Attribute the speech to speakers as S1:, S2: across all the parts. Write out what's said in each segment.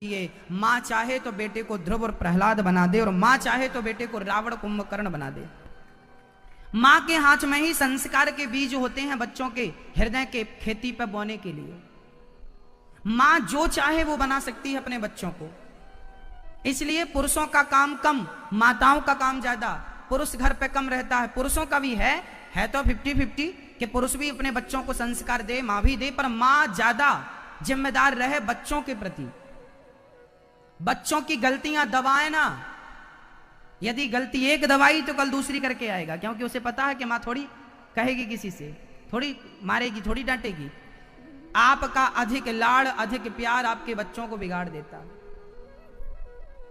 S1: ये माँ चाहे तो बेटे को ध्रुव और प्रहलाद बना दे, और माँ चाहे तो बेटे को रावण कुंभकर्ण बना दे। माँ के हाथ में ही संस्कार के बीज होते हैं बच्चों के हृदय के खेती पर बोने के लिए। माँ जो चाहे वो बना सकती है अपने बच्चों को। इसलिए पुरुषों का काम कम, माताओं का काम ज्यादा। पुरुष घर पे कम रहता है, पुरुषों का भी है तो 50-50 कि पुरुष भी अपने बच्चों को संस्कार दे, माँ भी दे, पर माँ ज्यादा जिम्मेदार रहे बच्चों के प्रति। बच्चों की गलतियां दबाए ना। यदि गलती एक दबाई तो कल दूसरी करके आएगा, क्योंकि उसे पता है कि मां थोड़ी कहेगी, किसी से थोड़ी मारेगी, थोड़ी डांटेगी। आपका अधिक लाड़, अधिक प्यार आपके बच्चों को बिगाड़ देता।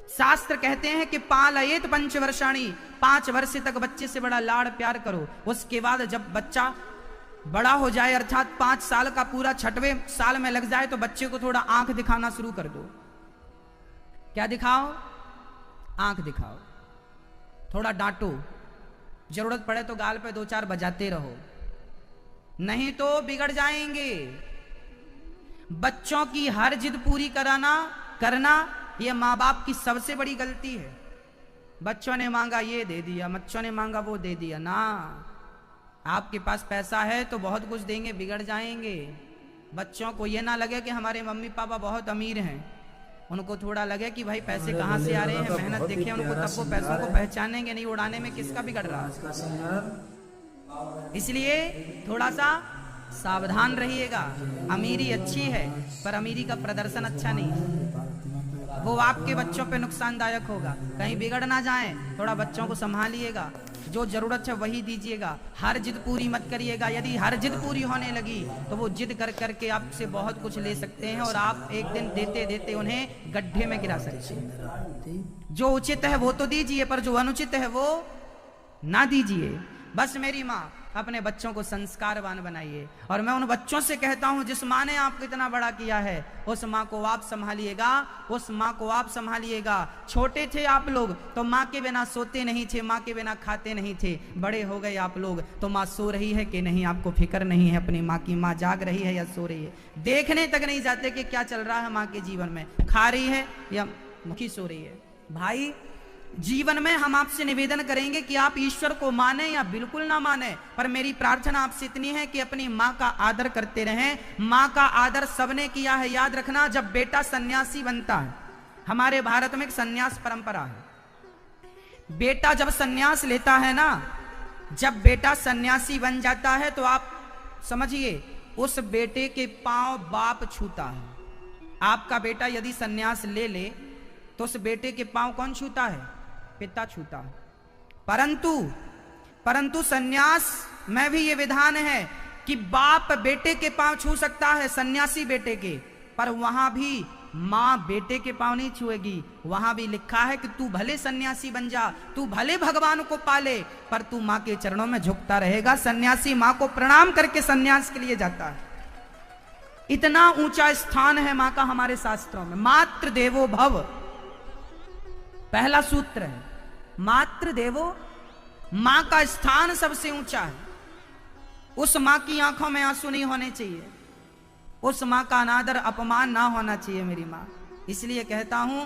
S1: शास्त्र कहते हैं कि पालयेत पंचवर्षाणि, 5 वर्ष तक बच्चे से बड़ा लाड़ प्यार करो। उसके बाद जब बच्चा बड़ा हो जाए, अर्थात 5 साल का पूरा 6वें साल में लग जाए, तो बच्चे को थोड़ा आंख दिखाना शुरू कर दो। क्या दिखाओ? आंख दिखाओ, थोड़ा डांटो, जरूरत पड़े तो गाल पे 2-4 बजाते रहो, नहीं तो बिगड़ जाएंगे। बच्चों की हर जिद पूरी करना यह माँ बाप की सबसे बड़ी गलती है। बच्चों ने मांगा ये दे दिया, बच्चों ने मांगा वो दे दिया ना। आपके पास पैसा है तो बहुत कुछ देंगे, बिगड़ जाएंगे। बच्चों को यह ना लगे कि हमारे मम्मी पापा बहुत अमीर हैं, उनको थोड़ा लगे कि भाई पैसे कहाँ से आ रहे हैं, मेहनत देखें उनको, तब वो पैसों को पहचानेंगे। नहीं उड़ाने में किसका बिगड़ रहा है। इसलिए थोड़ा सा सावधान रहिएगा। अमीरी अच्छी है, पर अमीरी का प्रदर्शन अच्छा नहीं है, वो आपके बच्चों पे नुकसानदायक होगा। कहीं बिगड़ ना जाए, थोड़ा बच्चों को संभालिएगा। जो जरूरत है वही दीजिएगा, हर जिद पूरी मत करिएगा। यदि हर जिद पूरी होने लगी तो वो जिद कर करके आपसे बहुत कुछ ले सकते हैं, और आप एक दिन देते देते उन्हें गड्ढे में गिरा सकते हैं। जो उचित है वो तो दीजिए, पर जो अनुचित है वो ना दीजिए। बस मेरी माँ, अपने बच्चों को संस्कारवान बनाइए। और मैं उन बच्चों से कहता हूं, जिस माँ ने आपको इतना बड़ा किया है, उस माँ को आप संभालिएगा, उस माँ को आप संभालिएगा। छोटे थे आप लोग तो माँ के बिना सोते नहीं थे, माँ के बिना खाते नहीं थे। बड़े हो गए आप लोग तो माँ सो रही है कि नहीं, आपको फिक्र नहीं है अपनी माँ की। माँ जाग रही है या सो रही है, देखने तक नहीं जाते कि क्या चल रहा है माँ के जीवन में, खा रही है या मुखी सो रही है। भाई, जीवन में हम आपसे निवेदन करेंगे कि आप ईश्वर को माने या बिल्कुल ना माने, पर मेरी प्रार्थना आपसे इतनी है कि अपनी माँ का आदर करते रहें। माँ का आदर सबने किया है, याद रखना। जब बेटा सन्यासी बनता है, हमारे भारत में एक सन्यास परंपरा है। बेटा जब सन्यास लेता है ना, जब बेटा सन्यासी बन जाता है, तो आप समझिए उस बेटे के पांव बाप छूता है। आपका बेटा यदि सन्यास ले ले तो उस बेटे के पांव कौन छूता है? पिता छूता है। परंतु सन्यास में भी ये विधान है कि बाप बेटे के पांव छू सकता है, सन्यासी बेटे के, पर वहां भी मां बेटे के पांव नहीं छुएगी। वहां भी लिखा है कि तू भले सन्यासी बन जा, तू भले भगवान को पाले, पर तू मां के चरणों में झुकता रहेगा। सन्यासी मां को प्रणाम करके सन्यास के लिए जाता है। इतना ऊंचा स्थान है मां का हमारे शास्त्रों में। मातृ देवो भव पहला सूत्र है। मातृ देवो, मां का स्थान सबसे ऊंचा है। उस मां की आंखों में आंसू नहीं होने चाहिए, उस मां का अनादर अपमान ना होना चाहिए मेरी मां। इसलिए कहता हूं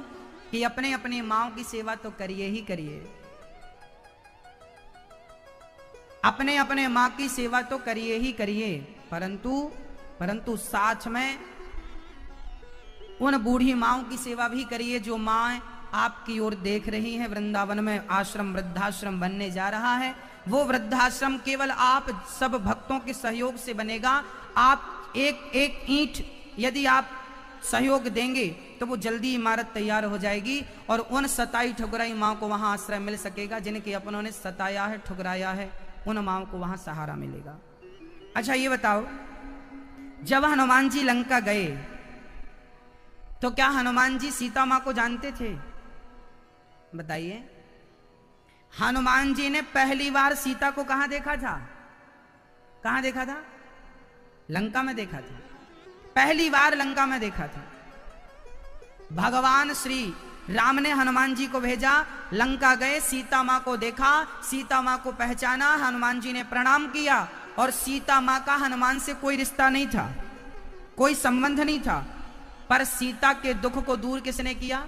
S1: कि अपने अपने माओ की सेवा तो करिए ही करिए, अपने अपने मां की सेवा तो करिए ही करिए, परंतु साथ में उन बूढ़ी माओं की सेवा भी करिए जो मां आपकी ओर देख रही हैं। वृंदावन में आश्रम, वृद्धाश्रम बनने जा रहा है। वो वृद्धाश्रम केवल आप सब भक्तों के सहयोग से बनेगा। आप एक एक ईंट यदि आप सहयोग देंगे तो वो जल्दी इमारत तैयार हो जाएगी, और उन सताई ठुकराई माँ को वहां आश्रय मिल सकेगा। जिनके अपनों ने सताया है, ठुकराया है, उन माओं को वहां सहारा मिलेगा। अच्छा ये बताओ, जब हनुमान जी लंका गए तो क्या हनुमान जी सीता मां को जानते थे? बताइए। हनुमान जी ने पहली बार सीता को कहां देखा था? कहां देखा था? लंका में देखा था। पहली बार लंका में देखा था। भगवान श्री राम ने हनुमान जी को भेजा, लंका गए, सीता मां को देखा, सीता मां को पहचाना, हनुमान जी ने प्रणाम किया। और सीता मां का हनुमान से कोई रिश्ता नहीं था, कोई संबंध नहीं था, पर सीता के दुख को दूर किसने किया?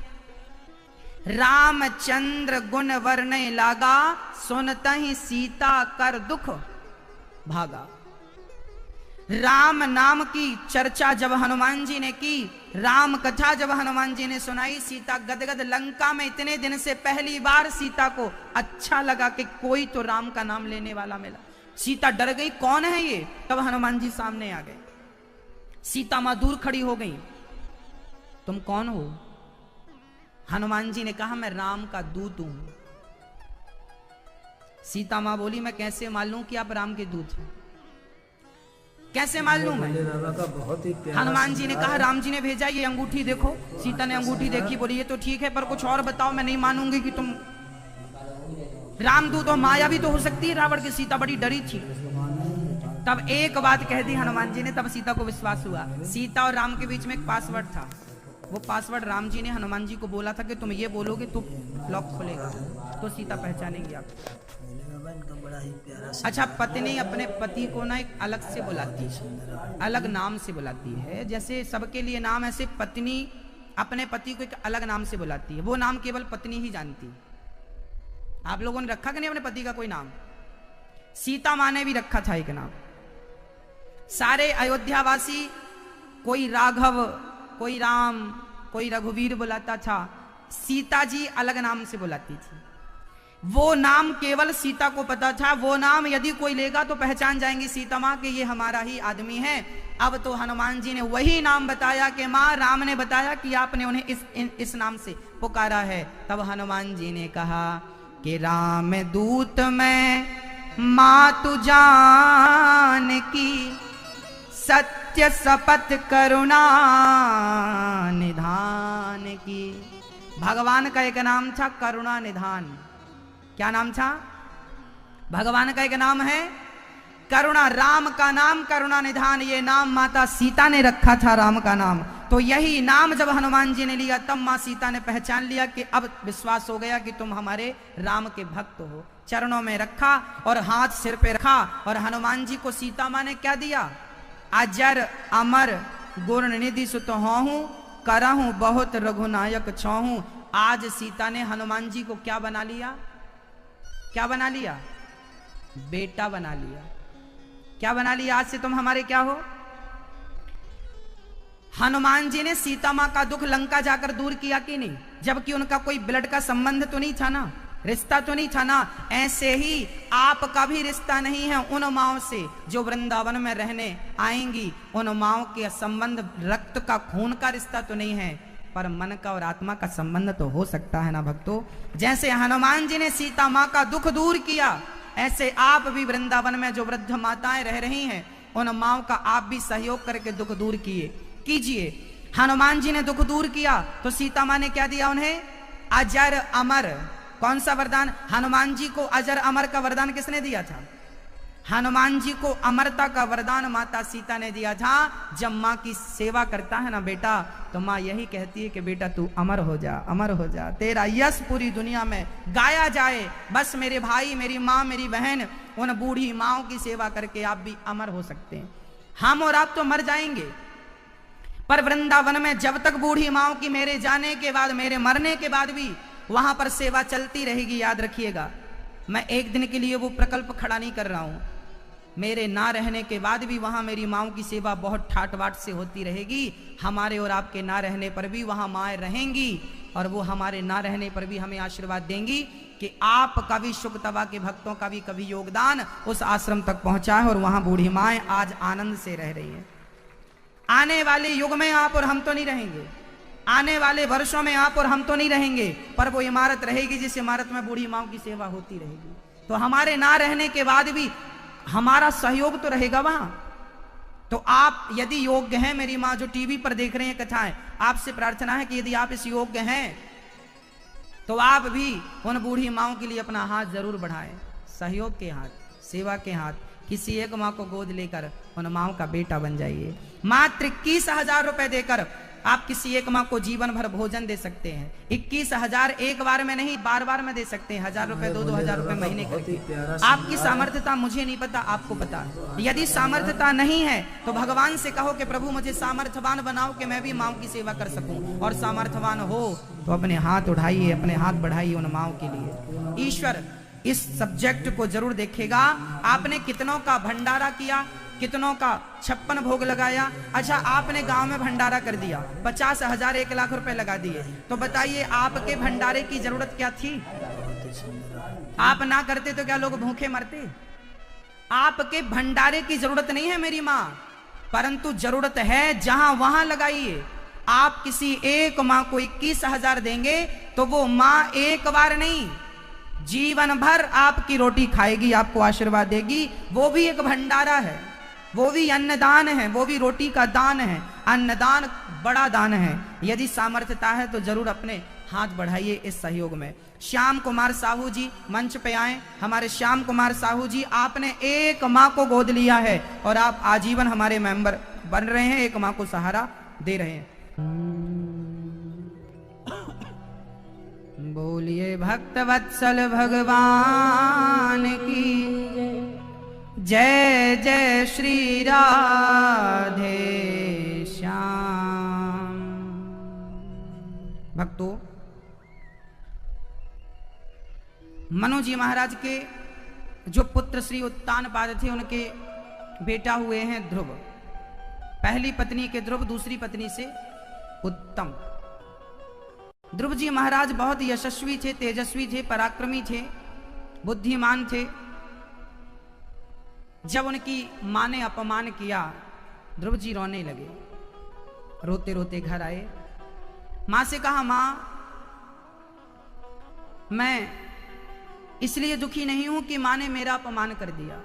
S1: रामचंद्र गुण वर्णे लागा, सुनतहि सीता कर दुख भागा। राम नाम की चर्चा जब हनुमान जी ने की, राम कथा जब हनुमान जी ने सुनाई, सीता गदगद। लंका में इतने दिन से पहली बार सीता को अच्छा लगा कि कोई तो राम का नाम लेने वाला मिला। सीता डर गई, कौन है ये? तब हनुमान जी सामने आ गए। सीता मां दूर खड़ी हो गई, तुम कौन हो? हनुमान जी ने कहा, मैं राम का दूत हूं। सीता मां बोली, मैं कैसे मालूं कि आप राम के दूत हैं? कैसे मालूम है? हनुमान जी ने कहा, राम जी ने भेजा, ये अंगूठी देखो। सीता ने अंगूठी देखी, बोली ये तो ठीक है, पर कुछ और बताओ, मैं नहीं मानूंगी कि तुम रामदूत हो। माया भी तो हो सकती है रावण की। सीता बड़ी डरी थी। तब एक बात कह दी हनुमान जी ने, तब सीता को विश्वास हुआ। सीता और राम के बीच में एक पासवर्ड था। वो पासवर्ड राम जी ने हनुमान जी को बोला था कि तुम ये बोलोगे तो लॉक खुलेगा, तो सीता पहचानेंगी आप। अच्छा, पत्नी अपने पति को ना एक अलग से बुलाती है, अलग नाम से बुलाती है। जैसे सबके लिए नाम, ऐसे पत्नी अपने पति को एक अलग नाम से बुलाती है। वो नाम केवल पत्नी ही जानती है। आप लोगों ने रखा कि नहीं अपने पति का कोई नाम? सीता मां ने भी रखा था एक नाम। सारे अयोध्यावासी कोई राघव, कोई राम, कोई रघुवीर बुलाता था। सीता जी अलग नाम से बुलाती थी। वो नाम केवल सीता को पता था। वो नाम यदि कोई लेगा तो पहचान जाएंगी सीता मां कि ये हमारा ही आदमी है। अब तो हनुमान जी ने वही नाम बताया कि मां, राम ने बताया कि आपने उन्हें इस नाम से पुकारा है। तब हनुमान जी ने कहा कि राम दूत मैं मातु जान की, सत्य शपथ करुणा निधान की। भगवान का एक नाम था करुणा निधान। क्या नाम था? भगवान का एक नाम है करुणा। राम का नाम करुणा निधान, ये नाम माता सीता ने रखा था, राम का नाम। तो यही नाम जब हनुमान जी ने लिया, तब मां सीता ने पहचान लिया कि अब विश्वास हो गया कि तुम हमारे राम के भक्त हो। चरणों में रखा और हाथ सिर पे रखा। और हनुमान जी को सीता मां ने क्या दिया? अजर अमर गुण निधि सुत होहूं, करहूं बहुत रघुनायक छौहूं। आज सीता ने हनुमान जी को क्या बना लिया? क्या बना लिया? बेटा बना लिया। क्या बना लिया? आज से तुम हमारे क्या हो? हनुमान जी ने सीता मां का दुख लंका जाकर दूर किया कि नहीं? जबकि उनका कोई ब्लड का संबंध तो नहीं था ना, रिश्ता तो नहीं था ना। ऐसे ही आपका भी रिश्ता नहीं है उन माओं से जो वृंदावन में रहने आएंगी। उन माओं के संबंध रक्त का, खून का रिश्ता तो नहीं है, पर मन का और आत्मा का संबंध तो हो सकता है ना भक्तों। जैसे हनुमान जी ने सीता मां का दुख दूर किया, ऐसे आप भी वृंदावन में जो वृद्ध माताएं रह रही हैं, उन माओं का आप भी सहयोग करके दुख दूर कीजिए। हनुमान जी ने दुख दूर किया तो सीता मां ने क्या दिया उन्हें? अजर अमर। कौन सा वरदान? हनुमान जी को अजर अमर का वरदान किसने दिया था? हनुमान जी को अमरता का वरदान माता सीता ने दिया था। जब माँ की सेवा करता है ना बेटा, तो माँ यही कहती है कि बेटा तू अमर हो जा, अमर हो जा, तेरा यश पूरी दुनिया में गाया जाए। बस मेरे भाई, मेरी माँ, मेरी बहन, उन बूढ़ी माँओं की सेवा करके आप भी अमर हो सकते हैं। हम और आप तो मर जाएंगे, पर वृंदावन में जब तक बूढ़ी माँओं की मेरे जाने के बाद, मेरे मरने के बाद भी वहां पर सेवा चलती रहेगी। याद रखिएगा, मैं एक दिन के लिए वो प्रकल्प खड़ा नहीं कर रहा हूं। मेरे ना रहने के बाद भी वहां मेरी माँओं की सेवा बहुत ठाट बाट से होती रहेगी। हमारे और आपके ना रहने पर भी वहां माएँ रहेंगी, और वो हमारे ना रहने पर भी हमें आशीर्वाद देंगी कि आपका भी, शुकतबा के भक्तों का भी कभी योगदान उस आश्रम तक पहुंचा है और वहां बूढ़ी माएँ आज आनंद से रह रही हैं। आने वाले युग में आप और हम तो नहीं रहेंगे, आने वाले वर्षों में आप और हम तो नहीं रहेंगे, पर वो इमारत रहेगी जिस इमारत में बूढ़ी माँ की सेवा होती रहेगी। तो हमारे ना रहने के बाद भी हमारा सहयोग तो रहेगा वहां। तो आप यदि योग्य हैं, मेरी माँ जो टीवी पर देख रहे हैं कथाएं, आपसे प्रार्थना है कि यदि आप इस योग्य हैं तो आप भी उन बूढ़ी माँओं के लिए अपना हाथ जरूर बढ़ाएं, सहयोग के हाथ, सेवा के हाथ। किसी एक माँ को गोद लेकर उन माँओं का बेटा बन जाइए। मात्र 21,000 रुपए देकर आप किसी एक माँ को जीवन भर भोजन दे सकते हैं। 21,000 एक बार में नहीं, बार बार में दे सकते हैं। 1,000 रुपए, 2-2,000 रुपए महीने करके। आपकी सामर्थ्यता मुझे नहीं पता, आपको पता है। यदि सामर्थ्यता नहीं है तो भगवान से कहो कि प्रभु मुझे सामर्थ्यवान बनाओ कि मैं भी माँ की सेवा कर सकूं। और सामर्थ्यवान हो तो अपने हाथ उठाइए, अपने हाथ बढ़ाइए उन माँओं के लिए। ईश्वर इस सब्जेक्ट को जरूर देखेगा। आपने कितनों का भंडारा किया, कितनों का 56 भोग लगाया। अच्छा, आपने गांव में भंडारा कर दिया, 50,000 1 लाख रुपए लगा दिए, तो बताइए आपके भंडारे की जरूरत क्या थी? आप ना करते तो क्या लोग भूखे मरते? आपके भंडारे की जरूरत नहीं है मेरी माँ, परंतु जरूरत है जहां वहां लगाइए। आप किसी एक माँ को 21,000 देंगे तो वो माँ एक बार नहीं, जीवन भर आपकी रोटी खाएगी, आपको आशीर्वाद देगी। वो भी एक भंडारा है, वो भी अन्नदान है, वो भी रोटी का दान है। अन्नदान बड़ा दान है। यदि सामर्थ्यता है तो जरूर अपने हाथ बढ़ाइए इस सहयोग में। श्याम कुमार साहू जी मंच पे आए। हमारे श्याम कुमार साहू जी, आपने एक माँ को गोद लिया है और आप आजीवन हमारे मेंबर बन रहे हैं, एक माँ को सहारा दे रहे हैं। बोलिए भक्त वत्सल भगवान की जय, जय श्री राधे श्याम। भक्तों, मनु जी महाराज के जो पुत्र श्री उत्तानपाद थे, उनके बेटा हुए हैं ध्रुव। पहली पत्नी के ध्रुव, दूसरी पत्नी से उत्तम। ध्रुव जी महाराज बहुत यशस्वी थे, तेजस्वी थे, पराक्रमी थे, बुद्धिमान थे। जब उनकी मां ने अपमान किया, ध्रुव जी रोने लगे। रोते रोते घर आए, मां से कहा, मां मैं इसलिए दुखी नहीं हूं कि मां ने मेरा अपमान कर दिया।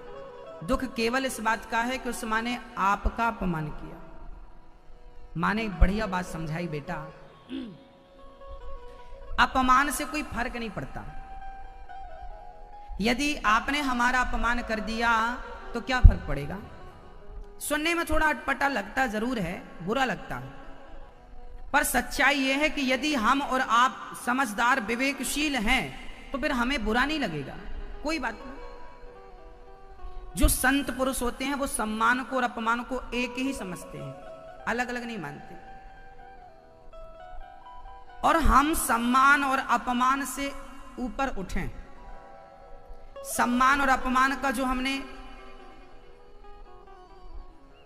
S1: दुख केवल इस बात का है कि उस मां ने आपका अपमान किया। मां ने बढ़िया बात समझाई, बेटा अपमान से कोई फर्क नहीं पड़ता। यदि आपने हमारा अपमान कर दिया तो क्या फर्क पड़ेगा? सुनने में थोड़ा अटपटा लगता जरूर है, बुरा लगता है, पर सच्चाई यह है कि यदि हम और आप समझदार विवेकशील हैं तो फिर हमें बुरा नहीं लगेगा, कोई बात नहीं। जो संत पुरुष होते हैं वो सम्मान को और अपमान को एक ही समझते हैं, अलग अलग नहीं मानते। और हम सम्मान और अपमान से ऊपर उठें। सम्मान और अपमान का जो हमने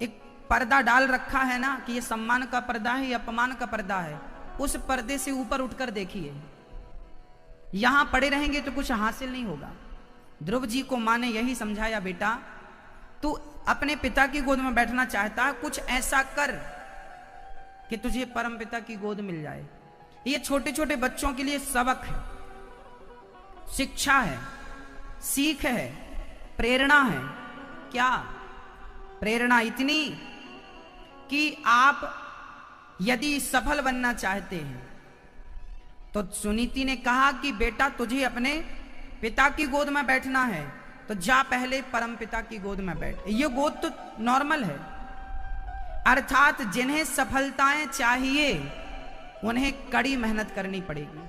S1: एक पर्दा डाल रखा है ना, कि ये सम्मान का पर्दा है, ये अपमान का पर्दा है, उस पर्दे से ऊपर उठकर देखिए। यहां पड़े रहेंगे तो कुछ हासिल नहीं होगा। ध्रुव जी को मां ने यही समझाया, बेटा तू अपने पिता की गोद में बैठना चाहता है, कुछ ऐसा कर कि तुझे परम पिता की गोद मिल जाए। ये छोटे छोटे बच्चों के लिए सबक है, शिक्षा है, सीख है, प्रेरणा है। क्या प्रेरणा? इतनी कि आप यदि सफल बनना चाहते हैं तो सुनीति ने कहा कि बेटा तुझे अपने पिता की गोद में बैठना है तो जा पहले परम पिता की गोद में बैठ। ये गोद तो नॉर्मल है, अर्थात जिन्हें सफलताएं चाहिए उन्हें कड़ी मेहनत करनी पड़ेगी।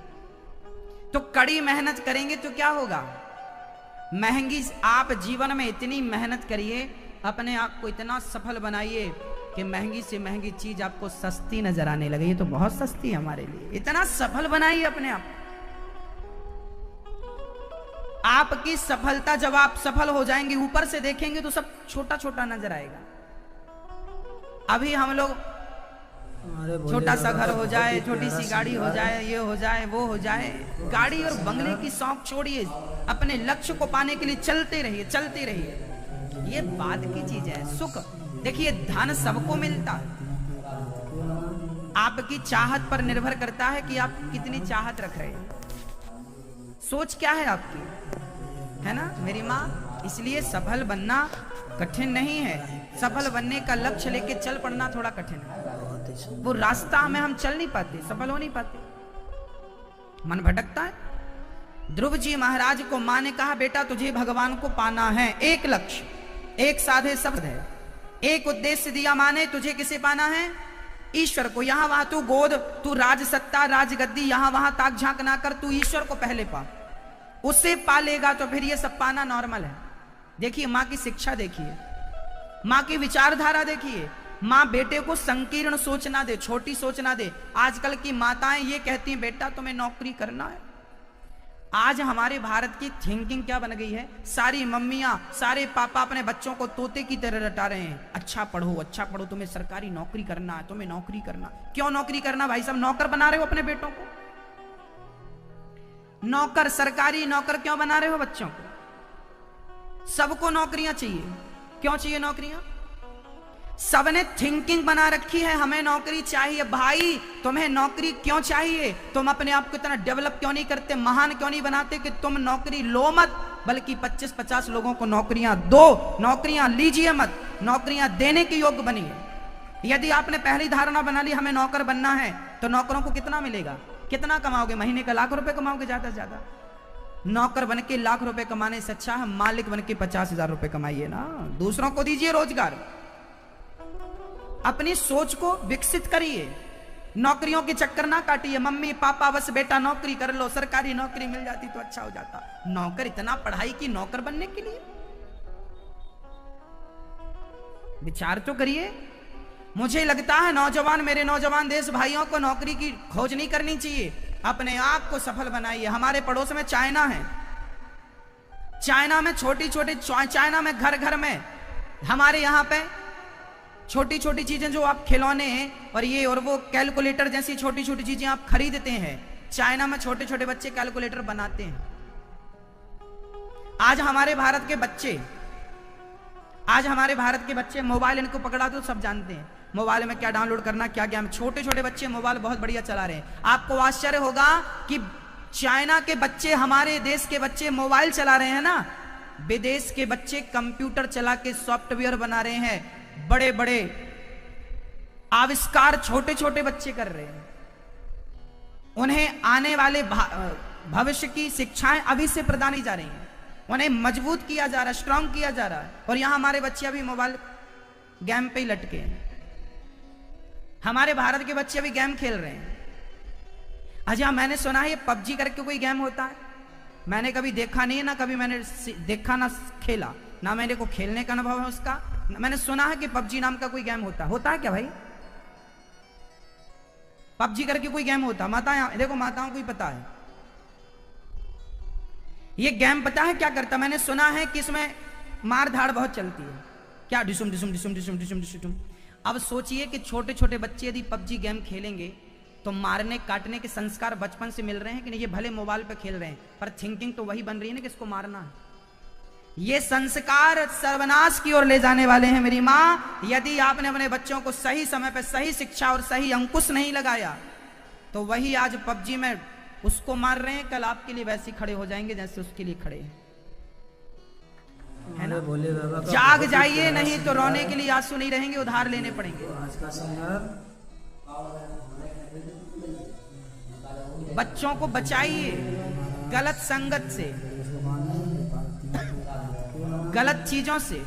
S1: तो कड़ी मेहनत करेंगे तो क्या होगा? महंगी, आप जीवन में इतनी मेहनत करिए, अपने आप को इतना सफल बनाइए कि महंगी से महंगी चीज आपको सस्ती नजर आने लगे। ये तो बहुत सस्ती है हमारे लिए। इतना सफल बनाइए अपने आप। आपकी सफलता, जब आप सफल हो जाएंगे, ऊपर से देखेंगे तो सब छोटा छोटा नजर आएगा। अभी हम लोग छोटा सा घर हो जाए, छोटी सी गाड़ी हो जाए, ये हो जाए, वो हो जाए, गाड़ी और बंगले की शौक छोड़िए, अपने लक्ष्य को पाने के लिए चलते रहिए, चलते रहिए। ये बाद की चीज है। सुख देखिए, धन सबको मिलता है, आपकी चाहत पर निर्भर करता है कि आप कितनी चाहत रख रहे हैं, सोच क्या है आपकी, है ना मेरी माँ। इसलिए सफल बनना कठिन नहीं है, सफल बनने का लक्ष्य लेके चल पड़ना थोड़ा कठिन है। वो रास्ता में हम चल नहीं पाते, सफल हो नहीं पाते, मन भटकता है। ध्रुव जी महाराज को मां ने कहा, बेटा तुझे भगवान को पाना है। एक लक्ष्य, एक साधे शब्द है, एक उद्देश्य दिया मां ने, तुझे किसे पाना है? ईश्वर को। यहां वहां तू गोद, तू राज सत्ता, राजगद्दी, यहां वहां ताक झांक ना कर, तू ईश्वर को पहले पा। उससे पा लेगा तो फिर ये सब पाना नॉर्मल है। देखिए मां की शिक्षा, देखिए मां की विचारधारा, देखिए मां बेटे को संकीर्ण सोच ना दे, छोटी सोच ना दे। आजकल की माताएं ये कहती हैं बेटा तुम्हें नौकरी करना है। आज हमारे भारत की थिंकिंग क्या बन गई है, सारी मम्मियां सारे पापा अपने बच्चों को तोते की तरह रटा रहे हैं। अच्छा पढ़ो, तुम्हें सरकारी नौकरी करना है, तुम्हें नौकरी करना। क्यों नौकरी करना भाई साहब? नौकर बना रहे हो अपने बेटों को? नौकर, सरकारी नौकर क्यों बना रहे हो बच्चों को? सबको नौकरियां चाहिए। क्यों चाहिए नौकरियां? सबने थिंकिंग बना रखी है हमें नौकरी चाहिए। भाई तुम्हें नौकरी क्यों चाहिए? तुम अपने आप को इतना डेवलप क्यों नहीं करते, महान क्यों नहीं बनाते कि तुम नौकरी लो मत, बल्कि 25-50 लोगों को नौकरियां दो। नौकरियां लीजिए मत, नौकरियां देने के योग्य बनिए। यदि आपने पहली धारणा बना ली हमें नौकर बनना है, तो नौकरों को कितना मिलेगा? कितना कमाओगे? महीने का लाख रुपए कमाओगे ज्यादा से ज्यादा। नौकर बन के लाख रुपए कमाने से अच्छा है मालिक बन के 50,000 रुपए कमाइए ना। दूसरों को दीजिए रोजगार, अपनी सोच को विकसित करिए, नौकरियों के चक्कर ना काटिए। मम्मी पापा बस बेटा नौकरी कर लो, सरकारी नौकरी मिल जाती तो अच्छा हो जाता। नौकर, इतना पढ़ाई की नौकर बनने के लिए? विचार तो करिए। मुझे लगता है नौजवान, मेरे नौजवान देश भाइयों को नौकरी की खोज नहीं करनी चाहिए, अपने आप को सफल बनाइए। हमारे पड़ोस में चाइना है, चाइना में चाइना में घर घर में, हमारे यहां पे छोटी छोटी चीजें जो आप खिलौने और ये और वो कैलकुलेटर जैसी छोटी छोटी चीजें आप खरीदते हैं, चाइना में छोटे छोटे बच्चे कैलकुलेटर बनाते हैं। आज हमारे भारत के बच्चे मोबाइल इनको पकड़ा तो सब जानते हैं मोबाइल में क्या डाउनलोड करना, क्या गेम। छोटे छोटे बच्चे मोबाइल बहुत बढ़िया चला रहे हैं। आपको आश्चर्य होगा कि चाइना के बच्चे, हमारे देश के बच्चे मोबाइल चला रहे हैं ना, विदेश के बच्चे कंप्यूटर चला के सॉफ्टवेयर बना रहे हैं। बड़े बड़े आविष्कार छोटे छोटे बच्चे कर रहे हैं। उन्हें आने वाले भविष्य की शिक्षाएं अभी से प्रदान की जा रही हैं, उन्हें मजबूत किया जा रहा है, स्ट्रांग किया जा रहा है। और यहां हमारे बच्चे अभी मोबाइल गेम पे ही लटके हैं। हमारे भारत के बच्चे अभी गेम खेल रहे हैं। अच्छा, मैंने सुना है पबजी करके कोई गेम होता है। मैंने कभी देखा नहीं है, ना कभी मैंने देखा ना खेला, ना मेरे को खेलने का अनुभव है उसका। मैंने सुना है कि पबजी नाम का कोई गेम होता है क्या भाई? पबजी करके कोई गेम होता? माताएं देखो, माताओं को ही पता है ये गेम। पता है क्या करता? मैंने सुना है कि इसमें मार धाड़ बहुत चलती है। क्या डिसुम डिसुम डिसुम डिसुम डिसुम डिसुम। अब सोचिए कि छोटे छोटे बच्चे यदि पबजी गेम खेलेंगे तो मारने काटने के संस्कार बचपन से मिल रहे हैं कि नहीं? ये भले मोबाइल पे खेल रहे हैं पर थिंकिंग तो वही बन रही है ना कि इसको मारना है। ये संस्कार सर्वनाश की ओर ले जाने वाले हैं मेरी माँ। यदि आपने अपने बच्चों को सही समय पर सही शिक्षा और सही अंकुश नहीं लगाया तो वही आज पबजी में उसको मार रहे हैं, कल आपके लिए वैसे खड़े हो जाएंगे जैसे उसके लिए खड़े हैं, है ना? जाग जाइए, नहीं तो रोने के लिए आंसू नहीं रहेंगे, उधार लेने पड़ेंगे। बच्चों को बचाइए गलत संगत से, गलत चीजों से।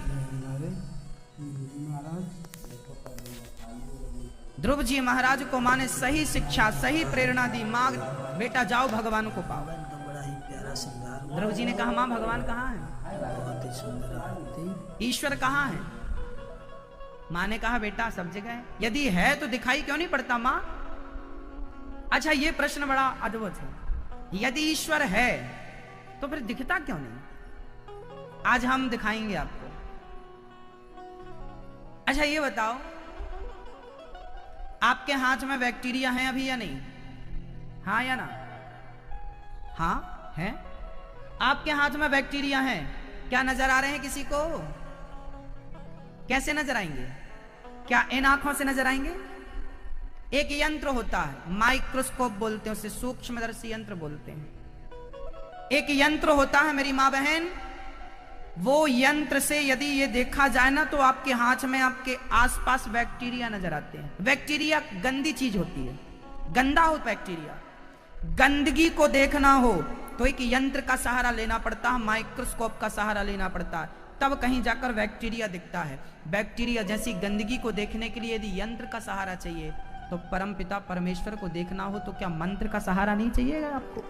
S1: ध्रुव जी महाराज को माँ ने सही शिक्षा, सही प्रेरणा दी। माँ बेटा जाओ भगवान को पाओ। ध्रुव जी ने कहा माँ भगवान कहाँ है? ईश्वर कहाँ है? माँ ने कहा बेटा सब जगह है। यदि है तो दिखाई क्यों नहीं पड़ता माँ? अच्छा, ये प्रश्न बड़ा अद्भुत है। यदि ईश्वर है तो फिर दिखता क्यों नहीं? आज हम दिखाएंगे आपको। अच्छा ये बताओ, आपके हाथ में बैक्टीरिया है अभी या नहीं? हाँ या ना? हाँ है। आपके हाथ में बैक्टीरिया है, क्या नजर आ रहे हैं किसी को? कैसे नजर आएंगे? क्या इन आंखों से नजर आएंगे? एक यंत्र होता है, माइक्रोस्कोप बोलते हैं उसे, सूक्ष्मदर्शी यंत्र बोलते हैं। एक यंत्र होता है मेरी माँ बहन, वो यंत्र से यदि ये देखा जाए ना तो आपके हाथ में आपके आसपास बैक्टीरिया नजर आते हैं। बैक्टीरिया गंदी चीज होती है, गंदा हो बैक्टीरिया। गंदगी को देखना हो तो एक यंत्र का सहारा लेना पड़ता है, माइक्रोस्कोप का सहारा लेना पड़ता है, तब कहीं जाकर बैक्टीरिया दिखता है। बैक्टीरिया जैसी गंदगी को देखने के लिए यदि यंत्र का सहारा चाहिए तो परम पिता परमेश्वर को देखना हो तो क्या मंत्र का सहारा नहीं चाहिएगा आपको?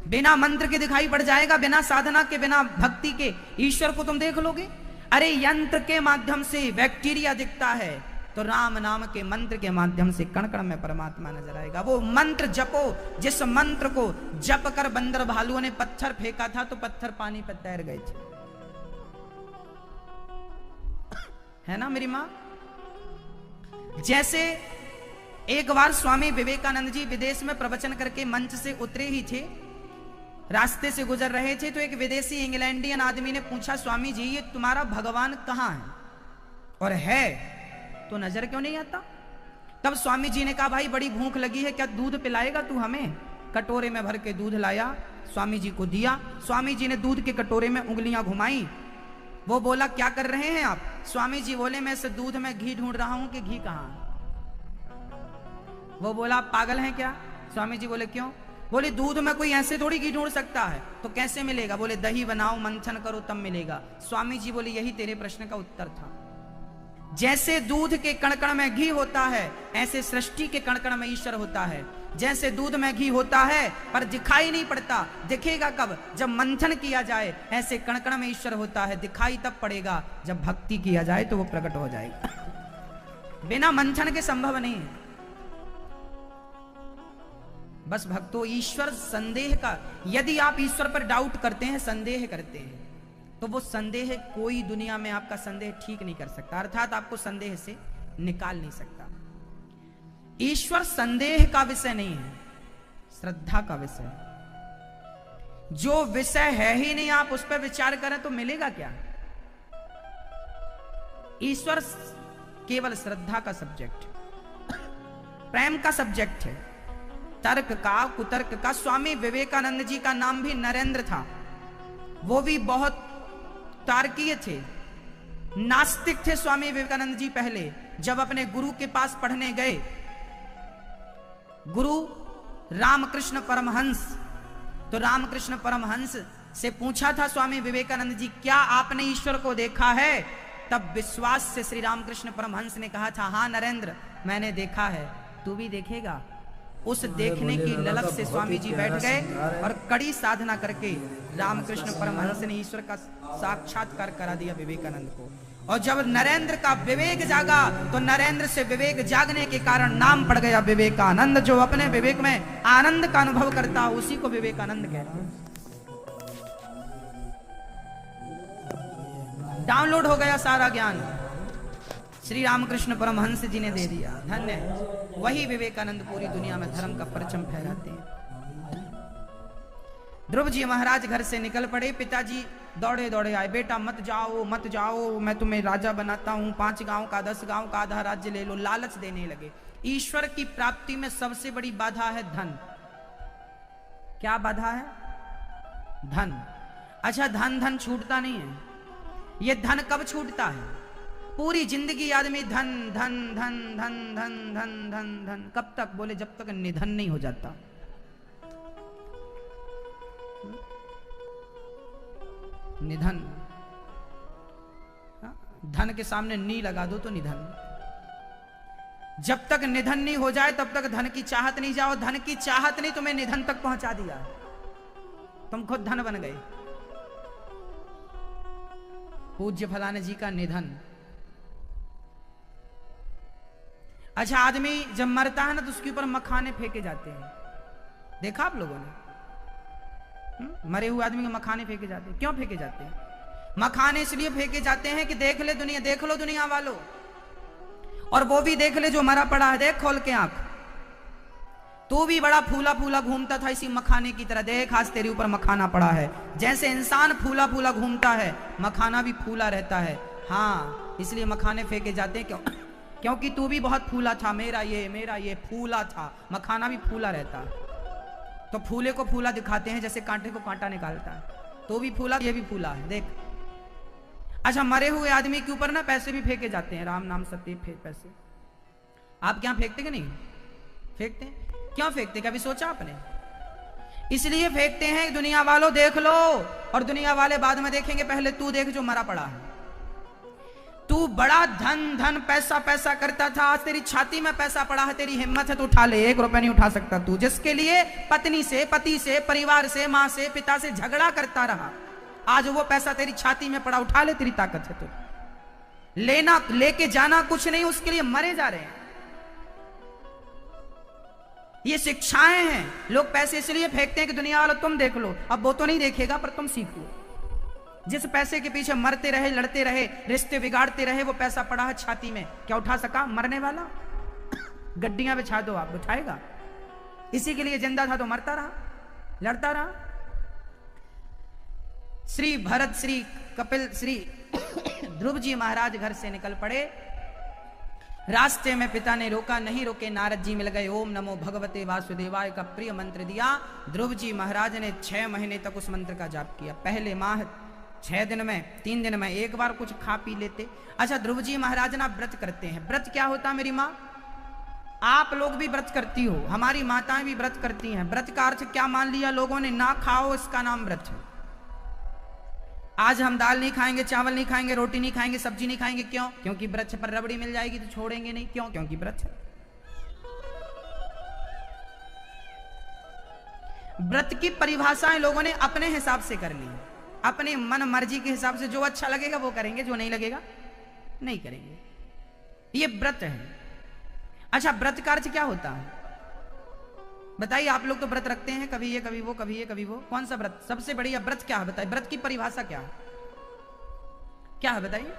S1: बिना मंत्र के दिखाई पड़ जाएगा, बिना साधना के, बिना भक्ति के ईश्वर को तुम देख लोगे? अरे यंत्र के माध्यम से बैक्टीरिया दिखता है, तो राम नाम के मंत्र के माध्यम से कण कण में परमात्मा नजर आएगा। वो मंत्र जपो, जिस मंत्र को जप कर बंदर भालुओं ने पत्थर फेंका था तो पत्थर पानी पर तैर गए थे, है ना मेरी मां? जैसे एक बार स्वामी विवेकानंद जी विदेश में प्रवचन करके मंच से उतरे ही थे, रास्ते से गुजर रहे थे, तो एक विदेशी इंग्लैंडियन आदमी ने पूछा, स्वामी जी ये तुम्हारा भगवान कहां है, और है तो नजर क्यों नहीं आता? तब स्वामी जी ने कहा, भाई बड़ी भूख लगी है, क्या दूध पिलाएगा तू हमें? कटोरे में भर के दूध लाया, स्वामी जी को दिया। स्वामी जी ने दूध के कटोरे में उंगलियां घुमाई। वो बोला, क्या कर रहे हैं आप? स्वामी जी बोले, मैं इस दूध में घी ढूंढ रहा हूं कि घी कहां। वो बोला, आप पागल हैं क्या? स्वामी जी बोले, क्यों? बोले, दूध में कोई ऐसे थोड़ी घी ढूंढ सकता है, तो कैसे मिलेगा? बोले, दही बनाओ, मंथन करो तब मिलेगा। स्वामी जी बोले, यही तेरे प्रश्न का उत्तर था। जैसे दूध के कण कण में घी होता है, ऐसे सृष्टि के कण कण में ईश्वर होता है। जैसे दूध में घी होता है पर दिखाई नहीं पड़ता, दिखेगा कब? जब मंथन किया जाए। ऐसे कण कण में ईश्वर होता है, दिखाई तब पड़ेगा जब भक्ति किया जाए तो वो प्रकट हो जाएगा। बिना मंथन के संभव नहीं है। बस भक्तों, ईश्वर संदेह का, यदि आप ईश्वर पर डाउट करते हैं, संदेह करते हैं, तो वो संदेह कोई दुनिया में आपका संदेह ठीक नहीं कर सकता, अर्थात आपको संदेह से निकाल नहीं सकता। ईश्वर संदेह का विषय नहीं है, श्रद्धा का विषय है। जो विषय है ही नहीं, आप उस पर विचार करें तो मिलेगा क्या? ईश्वर केवल श्रद्धा का सब्जेक्ट, प्रेम का सब्जेक्ट है, तर्क का, कुतर्क का। स्वामी विवेकानंद जी का नाम भी नरेंद्र था, वो भी बहुत तार्कीय थे, नास्तिक थे स्वामी विवेकानंद जी। पहले जब अपने गुरु के पास पढ़ने गए, गुरु रामकृष्ण परमहंस, तो रामकृष्ण परमहंस से पूछा था स्वामी विवेकानंद जी, क्या आपने ईश्वर को देखा है? तब विश्वास से श्री रामकृष्ण परमहंस ने कहा था, हाँ नरेंद्र, मैंने देखा है, तू भी देखेगा। उस देखने की ललक से स्वामी जी बैठ गए और कड़ी साधना करके रामकृष्ण परमहंस ने ईश्वर का साक्षात्कार करा दिया विवेकानंद को। और जब नरेंद्र का विवेक जागा, तो नरेंद्र से विवेक जागने के कारण नाम पड़ गया विवेकानंद। जो अपने विवेक में आनंद का अनुभव करता, उसी को विवेकानंद कहते हैं। डाउनलोड हो गया सारा ज्ञान, श्री रामकृष्ण परमहंस जी ने दे दिया। धन्य है वही विवेकानंद, पूरी दुनिया में धर्म का परचम फहराते हैं। ध्रुव जी महाराज घर से निकल पड़े, पिताजी दौड़े दौड़े आए, बेटा मत जाओ मत जाओ, मैं तुम्हें राजा बनाता हूं, 5 गांव का 10 गांव का आधा राज्य ले लो, लालच देने लगे। ईश्वर की प्राप्ति में सबसे बड़ी बाधा है धन। क्या बाधा है? धन। अच्छा, धन छूटता नहीं है। ये धन कब छूटता है? पूरी जिंदगी आदमी धन धन धन धन धन धन धन धन, कब तक? बोले, जब तक निधन नहीं हो जाता। निधन, धन के सामने नी लगा दो तो निधन। जब तक निधन नहीं हो जाए तब तक धन की चाहत नहीं जाओ। धन की चाहत नहीं तुम्हें निधन तक पहुंचा दिया, तुम खुद धन बन गए। पूज्य फलाने जी का निधन। अच्छा, आदमी जब मरता है ना तो उसके ऊपर मखाने फेंके जाते हैं, देखा आप लोगों ने? मरे हुए आदमी के मखाने फेंके जाते हैं। क्यों फेंके जाते हैं? मखाने इसलिए फेंके जाते हैं कि देख ले दुनिया, देख लो दुनिया वालों, और वो भी देख ले जो मरा पड़ा है, देख खोल के आंख। तू भी बड़ा फूला फूला घूमता था इसी मखाने की तरह, देख आज तेरे ऊपर मखाना पड़ा है। जैसे इंसान फूला फूला घूमता है, मखाना भी फूला रहता है। हाँ, इसलिए मखाने फेंके जाते हैं। क्यों? क्योंकि तू भी बहुत फूला था, मेरा ये फूला था। मखाना भी फूला रहता है, तो फूले को फूला दिखाते हैं, जैसे कांटे को कांटा निकालता है। तो भी फूला, ये भी फूला है, देख। अच्छा, मरे हुए आदमी के ऊपर ना पैसे भी फेंके जाते हैं, राम नाम सत्य पैसे। आप क्या फेंकते कि नहीं फेंकते? क्यों फेंकते? कभी सोचा आपने? इसलिए फेंकते हैं दुनिया वालों देख लो, और दुनिया वाले बाद में देखेंगे, पहले तू देख जो मरा पड़ा है। तू बड़ा धन धन पैसा पैसा करता था, आज तेरी छाती में पैसा पड़ा है, तेरी हिम्मत है तो उठा ले, 1 रुपया नहीं उठा सकता तू। जिसके लिए पत्नी से, पति से, परिवार से, माँ से, पिता से झगड़ा करता रहा, आज वो पैसा तेरी छाती में पड़ा, उठा ले, तेरी ताकत है तो। लेना लेके जाना कुछ नहीं, उसके लिए मरे जा रहे हैं। ये शिक्षाएं हैं। लोग पैसे इसलिए फेंकते हैं कि दुनिया वालों तुम देख लो, अब वो तो नहीं देखेगा पर तुम सीख लो। जिस पैसे के पीछे मरते रहे, लड़ते रहे, रिश्ते बिगाड़ते रहे, वो पैसा पड़ा है छाती में, क्या उठा सका? मरने वाला गड्डियां बिछा दो, आप उठाएगा? इसी के लिए जिंदा था तो मरता रहा, लड़ता रहा। श्री भरत, श्री कपिल, श्री ध्रुव जी महाराज घर से निकल पड़े। रास्ते में पिता ने रोका, नहीं रोके, नारद जी मिल गए। ओम नमो भगवते वासुदेवाय का प्रिय मंत्र दिया। ध्रुव जी महाराज ने 6 महीने तक उस मंत्र का जाप किया। पहले माह 6 दिन में, 3 दिन में एक बार कुछ खा पी लेते। अच्छा, ध्रुव जी महाराज ना व्रत करते हैं। व्रत क्या होता मेरी माँ? आप लोग भी व्रत करती हो, हमारी माताएं भी व्रत करती हैं। व्रत का अर्थ क्या मान लिया लोगों ने? ना खाओ, इसका नाम व्रत है। आज हम दाल नहीं खाएंगे, चावल नहीं खाएंगे, रोटी नहीं खाएंगे, सब्जी नहीं खाएंगे। क्यों? क्योंकि व्रत पर रबड़ी मिल जाएगी तो छोड़ेंगे नहीं। क्यों? क्योंकि व्रत है। व्रत की परिभाषाएं लोगों ने अपने हिसाब से कर ली, अपने मन मर्जी के हिसाब से। जो अच्छा लगेगा वो करेंगे, जो नहीं लगेगा नहीं करेंगे। ये व्रत है। अच्छा, व्रत का अर्थ क्या होता है बताइए? आप लोग तो व्रत रखते हैं, कभी ये कभी वो, कभी ये कभी वो। कौन सा व्रत सबसे बढ़िया? व्रत क्या है बताइए? व्रत की परिभाषा क्या है? क्या है बताइए?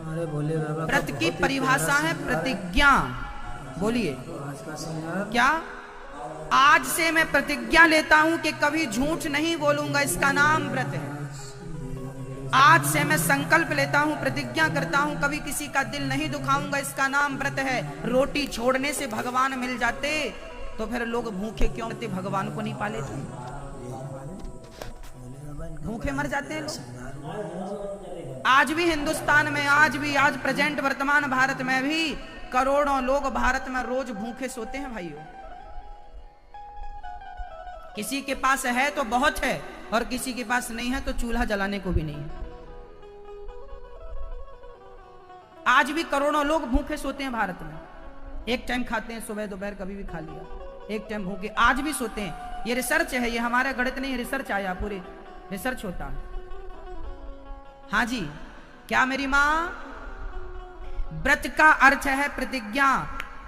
S2: अरे बोलिए बाबा।
S1: व्रत की परिभाषा है प्रतिज्ञा। बोलिए क्या? आज से मैं प्रतिज्ञा लेता हूं कि कभी झूठ नहीं बोलूंगा, इसका नाम व्रत है। आज से मैं संकल्प लेता हूं, प्रतिज्ञा करता हूं, कभी किसी का दिल नहीं दुखाऊंगा, इसका नाम व्रत है। रोटी छोड़ने से भगवान मिल जाते तो फिर लोग भूखे क्यों रहते? भगवान को नहीं पाले थे, भूखे मर जाते हैं लोग। आज भी हिंदुस्तान में, आज प्रेजेंट वर्तमान भारत में भी करोड़ों लोग भारत में रोज भूखे सोते हैं भाइयों। किसी के पास है तो बहुत है, और किसी के पास नहीं है तो चूल्हा जलाने को भी नहीं है। आज भी करोड़ों लोग भूखे सोते हैं भारत में। एक टाइम खाते हैं, सुबह दोपहर कभी भी खा लिया, एक टाइम भूखे आज भी सोते हैं। ये रिसर्च है, ये हमारा गणित नहीं, रिसर्च आया, पूरे रिसर्च होता है। हाँ जी, क्या मेरी माँ? व्रत का अर्थ है प्रतिज्ञा।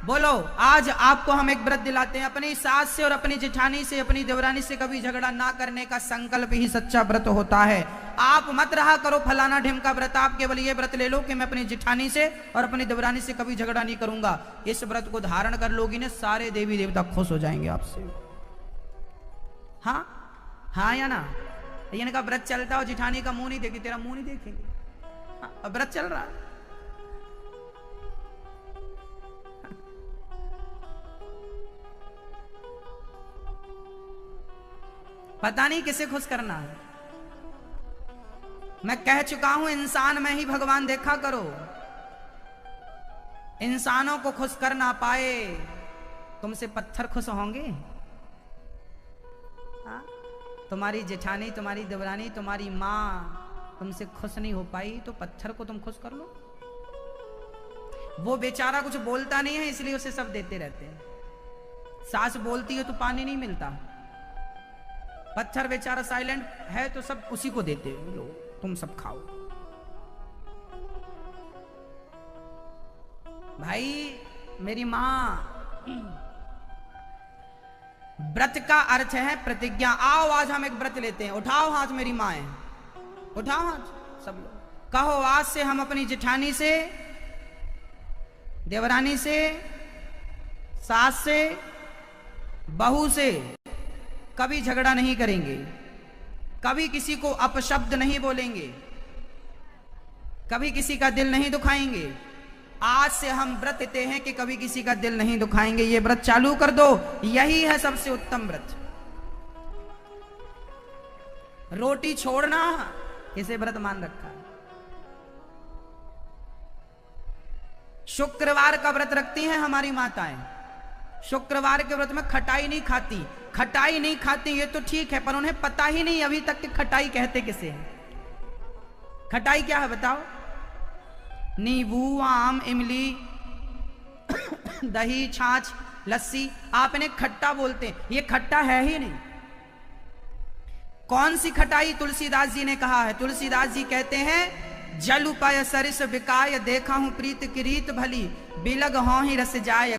S1: बोलो, आज आपको हम एक व्रत दिलाते हैं। अपनी सास से और अपनी जेठानी से, अपनी देवरानी से कभी झगड़ा ना करने का संकल्प ही सच्चा व्रत होता है। आप मत रहा करो फलाना ढिम का व्रत, आप केवल ये व्रत ले लो कि मैं अपनी जेठानी से और अपनी देवरानी से कभी झगड़ा नहीं करूंगा। इस व्रत को धारण कर लोगी ना, सारे देवी देवता खुश हो जाएंगे आपसे। हाँ हाँ या ना? इनका व्रत चलता और जेठानी का मुंह नहीं देखी, तेरा मुंह नहीं देखेंगे। हाँ, व्रत चल रहा है। पता नहीं किसे खुश करना है। मैं कह चुका हूं, इंसान में ही भगवान देखा करो। इंसानों को खुश कर ना पाए, तुमसे पत्थर खुश होंगे? हाँ? तुम्हारी जेठानी, तुम्हारी देवरानी, तुम्हारी माँ तुमसे खुश नहीं हो पाई तो पत्थर को तुम खुश कर लो। वो बेचारा कुछ बोलता नहीं है इसलिए उसे सब देते रहते हैं। सास बोलती है तो पानी नहीं मिलता, पत्थर बेचारा साइलेंट है तो सब उसी को देते हैं, लो तुम सब खाओ। भाई मेरी मां, व्रत का अर्थ है प्रतिज्ञा। आओ आज हम एक व्रत लेते हैं। उठाओ हाथ मेरी माए, उठाओ हाथ सब लोग। कहो आज से हम अपनी जेठानी से, देवरानी से, सास से, बहू से कभी झगड़ा नहीं करेंगे, कभी किसी को अपशब्द नहीं बोलेंगे, कभी किसी का दिल नहीं दुखाएंगे। आज से हम व्रत लेते हैं कि कभी किसी का दिल नहीं दुखाएंगे। ये व्रत चालू कर दो, यही है सबसे उत्तम व्रत। रोटी छोड़ना इसे व्रत मान रखा है। शुक्रवार का व्रत रखती हैं हमारी माताएं। शुक्रवार के व्रत में खटाई नहीं खाती। खटाई नहीं खाती ये तो ठीक है, पर उन्हें पता ही नहीं अभी तक कि खटाई कहते किसे हैं। खटाई क्या है बताओ? नींबू, आम, इमली, दही, छाछ, लस्सी, आपने खट्टा बोलते हैं, ये खट्टा है ही नहीं। कौन सी खटाई तुलसीदास जी ने कहा है? तुलसीदास जी कहते हैं जल उपाय सरिस बिकाय, देखा हूं प्रीत की रीत भली, बिलग हों ही रस जाय।